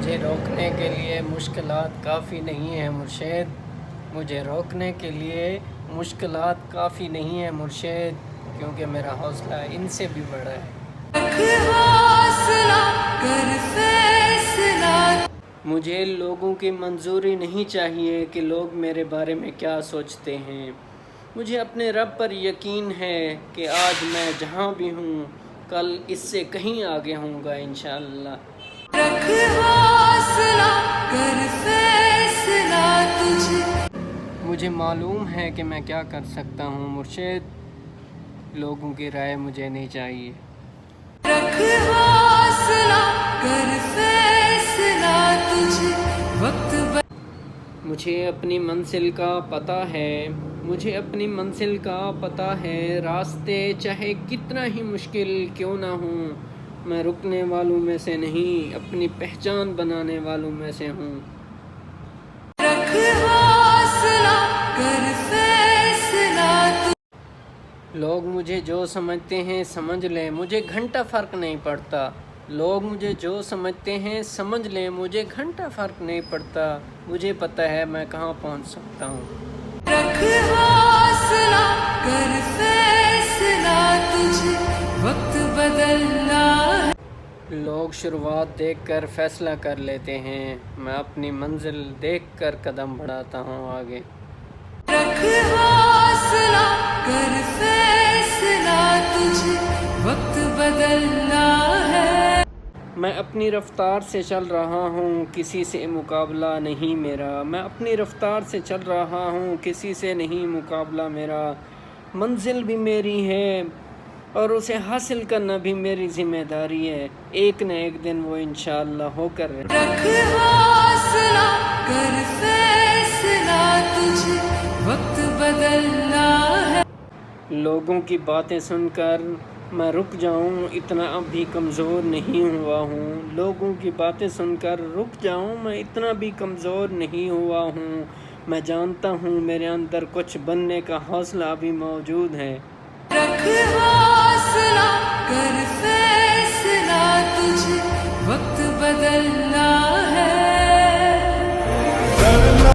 مجھے روکنے کے لیے مشکلات کافی نہیں ہیں مرشد، مجھے روکنے کے لیے مشکلات کافی نہیں ہیں مرشد، کیونکہ میرا حوصلہ ان سے بھی بڑا ہے۔ مجھے لوگوں کی منظوری نہیں چاہیے کہ لوگ میرے بارے میں کیا سوچتے ہیں۔ مجھے اپنے رب پر یقین ہے کہ آج میں جہاں بھی ہوں کل اس سے کہیں آگے ہوں گا انشاءاللہ۔ مجھے معلوم ہے کہ میں کیا کر سکتا ہوں مرشد، لوگوں کی رائے مجھے نہیں چاہیے۔ مجھے اپنی منزل کا پتہ ہے، مجھے اپنی منزل کا پتہ ہے، راستے چاہے کتنا ہی مشکل کیوں نہ ہوں، میں رکنے والوں میں سے نہیں، اپنی پہچان بنانے والوں میں سے ہوں۔ لوگ مجھے جو سمجھتے ہیں سمجھ لیں، مجھے گھنٹہ فرق نہیں پڑتا۔ لوگ مجھے جو سمجھتے ہیں سمجھ لیں، مجھے گھنٹہ فرق نہیں پڑتا، مجھے پتہ ہے میں کہاں پہنچ سکتا ہوں۔ لوگ شروعات دیکھ کر فیصلہ کر لیتے ہیں، میں اپنی منزل دیکھ کر قدم بڑھاتا ہوں آگے۔ میں اپنی رفتار سے چل رہا ہوں، کسی سے مقابلہ نہیں میرا، میں اپنی رفتار سے چل رہا ہوں، کسی سے نہیں مقابلہ میرا۔ منزل بھی میری ہے اور اسے حاصل کرنا بھی میری ذمہ داری ہے، ایک نہ ایک دن وہ انشاءاللہ ہو کر لوگوں کی باتیں سن کر میں رک جاؤں اتنا اب بھی کمزور نہیں ہوا ہوں، لوگوں کی باتیں سن کر رک جاؤں میں اتنا بھی کمزور نہیں ہوا ہوں، میں جانتا ہوں میرے اندر کچھ بننے کا حوصلہ ابھی موجود ہے۔ وقت بدل